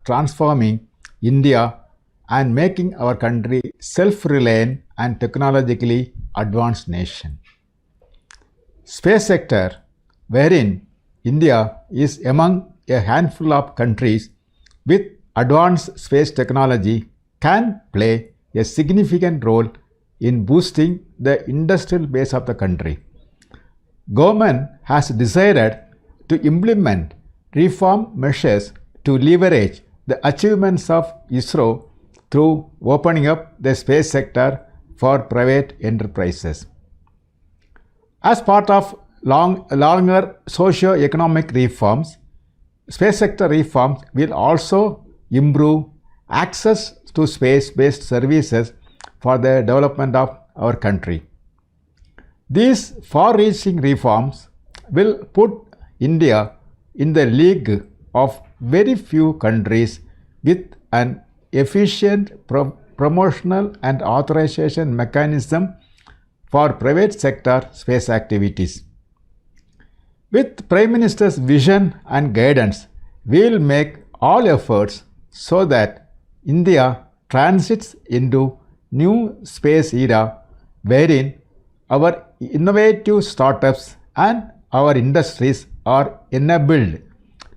transforming India and making our country self-reliant and technologically advanced nation. Space sector, wherein India is among a handful of countries with advanced space technology, can play a significant role in boosting the industrial base of the country. Government has decided to implement reform measures to leverage the achievements of ISRO through opening up the space sector for private enterprises. As part of longer socio-economic reforms, space sector reforms will also improve access to space-based services for the development of our country. These far-reaching reforms will put India in the league of very few countries with an efficient promotional and authorization mechanism for private sector space activities. With Prime Minister's vision and guidance, we will make all efforts so that India transits into new space era wherein our innovative startups and our industries are enabled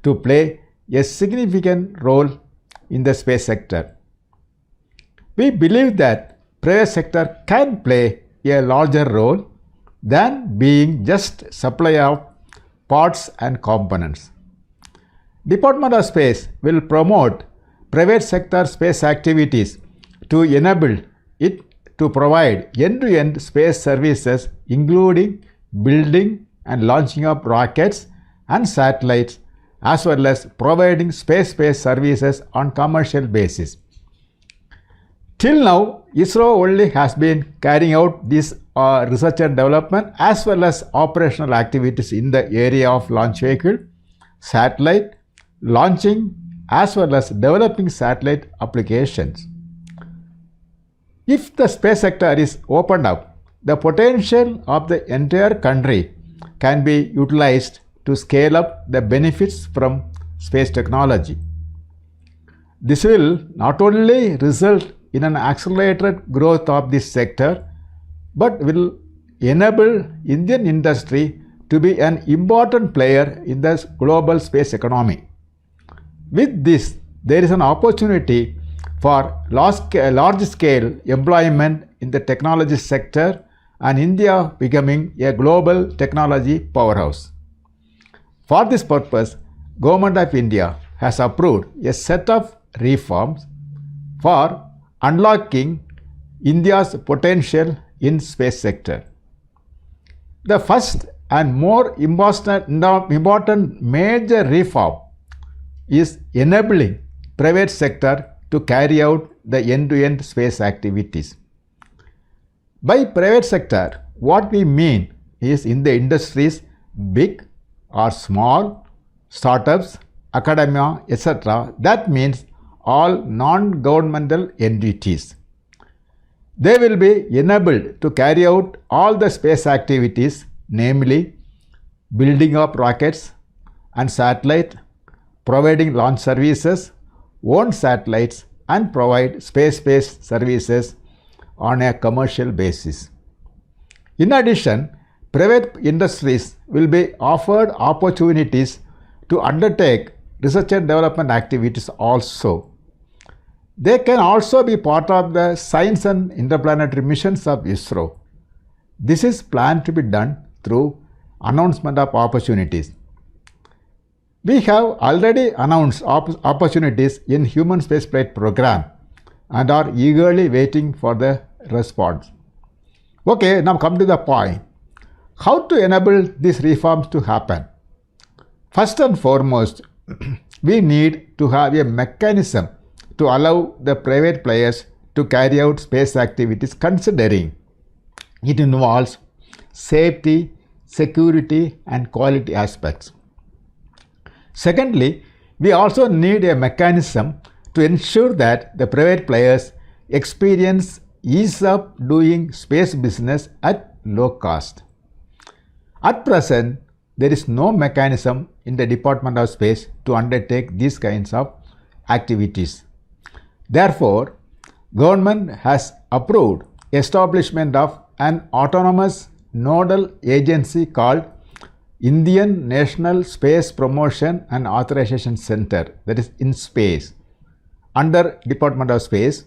to play a significant role in the space sector. We believe that private sector can play a larger role than being just supplier of parts and components. Department of Space will promote private sector space activities to enable it to provide end-to-end space services, including building and launching of rockets and satellites, as well as providing space-based services on commercial basis. Till now, ISRO only has been carrying out this research and development as well as operational activities in the area of launch vehicle, satellite, launching, as well as developing satellite applications. If the space sector is opened up, the potential of the entire country can be utilized to scale up the benefits from space technology. This will not only result in an accelerated growth of this sector, but will enable Indian industry to be an important player in the global space economy. With this, there is an opportunity for large-scale employment in the technology sector and India becoming a global technology powerhouse. For this purpose, Government of India has approved a set of reforms for unlocking India's potential in space sector. The first and more important major reform is enabling private sector to carry out the end-to-end space activities. By private sector, what we mean is in the industries, big or small, startups, academia, etc. That means all non-governmental entities. They will be enabled to carry out all the space activities, namely building of rockets and satellite, providing launch services, own satellites, and provide space-based services on a commercial basis. In addition, private industries will be offered opportunities to undertake research and development activities also. They can also be part of the science and interplanetary missions of ISRO. This is planned to be done through announcement of opportunities. We have already announced opportunities in Human Spaceflight Program and are eagerly waiting for the response. Okay, now come to the point. How to enable these reforms to happen? First and foremost, we need to have a mechanism to allow the private players to carry out space activities, considering it involves safety, security, and quality aspects. Secondly, we also need a mechanism to ensure that the private players experience ease of doing space business at low cost. At present, there is no mechanism in the Department of Space to undertake these kinds of activities. Therefore, government has approved establishment of an autonomous nodal agency called Indian National Space Promotion and Authorization Center, that is INSPACE, under Department of Space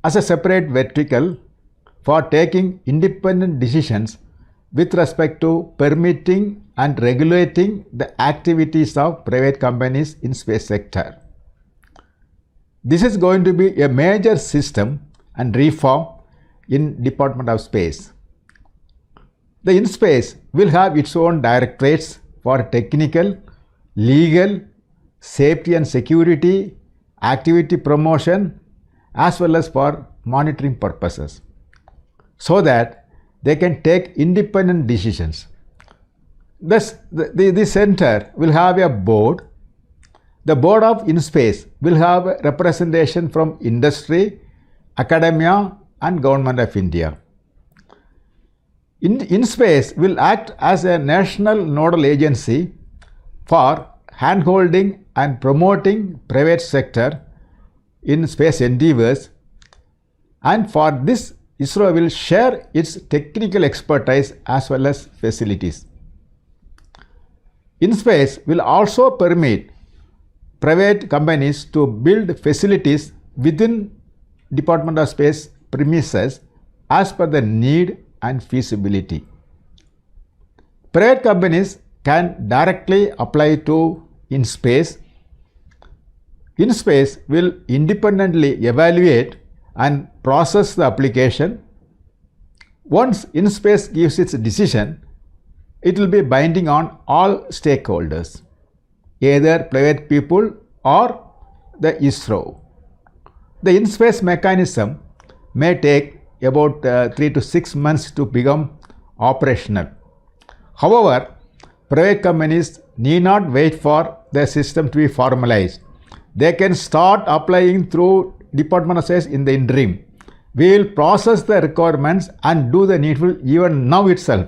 as a separate vertical for taking independent decisions with respect to permitting and regulating the activities of private companies in space sector. This is going to be a major system and reform in Department of Space. The INSPACE will have its own directorates for technical, legal, safety and security, activity promotion, as well as for monitoring purposes, so that they can take independent decisions. Thus, the center will have a board. The board of INSPACE will have representation from industry, academia and Government of India. INSPACE will act as a national nodal agency for handholding and promoting private sector in space endeavors, and for this ISRO will share its technical expertise as well as facilities. INSPACE will also permit private companies to build facilities within Department of Space premises as per the need and feasibility. Private companies can directly apply to INSPACE. INSPACE will independently evaluate and process the application. Once INSPACE gives its decision, it will be binding on all stakeholders, either private people or the ISRO. The INSPACE mechanism may take about 3 to 6 months to become operational. However, private companies need not wait for the system to be formalized. They can start applying through Department of Space in the interim. We will process the requirements and do the needful even now itself.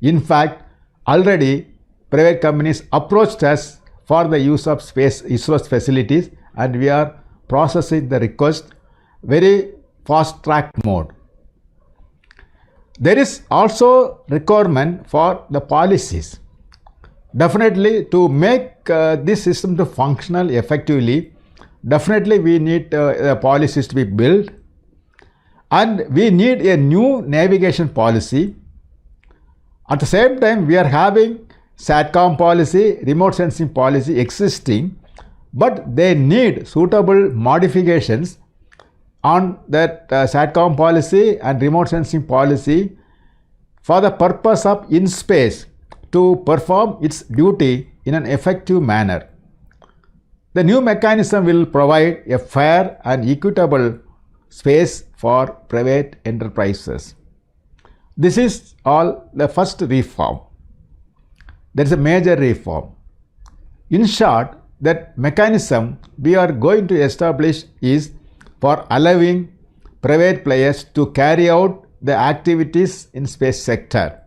In fact, already private companies approached us for the use of space ISRO's facilities, and we are processing the request very fast track mode. There is also requirement for the policies. Definitely, to make this system to functional effectively, definitely we need policies to be built, and we need a new navigation policy. At the same time, we are having SATCOM policy, remote sensing policy existing, but they need suitable modifications on that SATCOM policy and remote sensing policy for the purpose of INSPACE to perform its duty in an effective manner. The new mechanism will provide a fair and equitable space for private enterprises. This is all the first reform. There is a major reform. In short, that mechanism we are going to establish is for allowing private players to carry out the activities in space sector.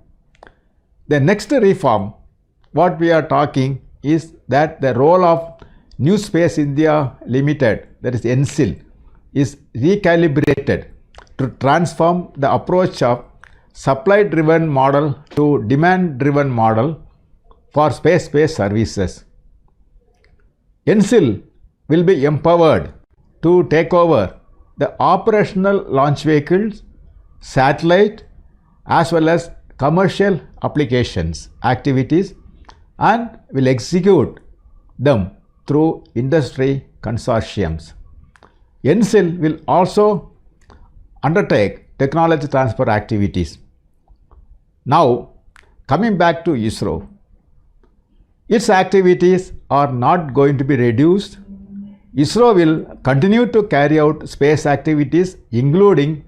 The next reform, what we are talking is that the role of New Space India Limited, that is NSIL, is recalibrated to transform the approach of supply-driven model to demand-driven model for space-based services. NSIL will be empowered to take over the operational launch vehicles, satellite, as well as commercial applications activities, and will execute them through industry consortiums. NSIL will also undertake technology transfer activities. Now, coming back to ISRO, its activities are not going to be reduced. ISRO will continue to carry out space activities, including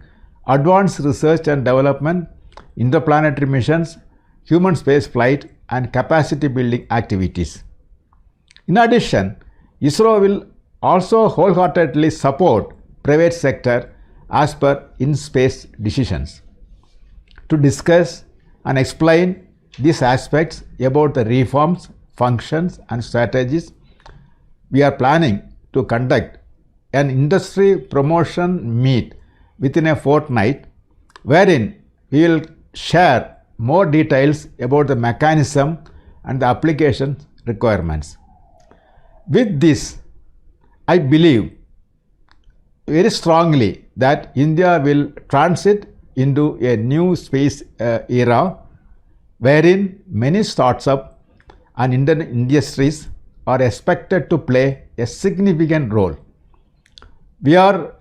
advanced research and development, interplanetary missions, human space flight, and capacity building activities. In addition, ISRO will also wholeheartedly support private sector as per INSPACE decisions. To discuss and explain these aspects about the reforms, functions and strategies, we are planning to conduct an industry promotion meet within a fortnight, wherein we will share more details about the mechanism and the application requirements. With this, I believe very strongly that India will transit into a new space era, wherein many startups and Indian industries are expected to play a significant role. We are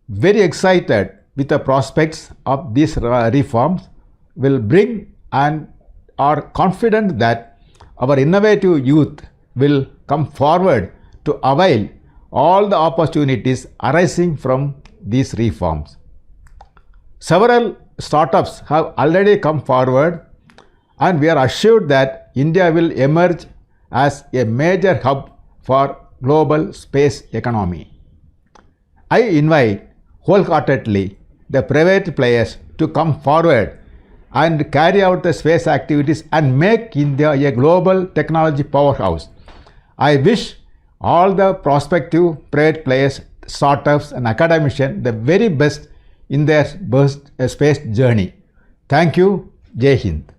very excited with the prospects of these reforms will bring, and are confident that our innovative youth will come forward to avail all the opportunities arising from these reforms. Several startups have already come forward, and we are assured that India will emerge as a major hub for global space economy. I invite wholeheartedly the private players to come forward and carry out the space activities and make India a global technology powerhouse. I wish all the prospective private players, startups and academicians the very best in their space journey. Thank you. Jai Hind.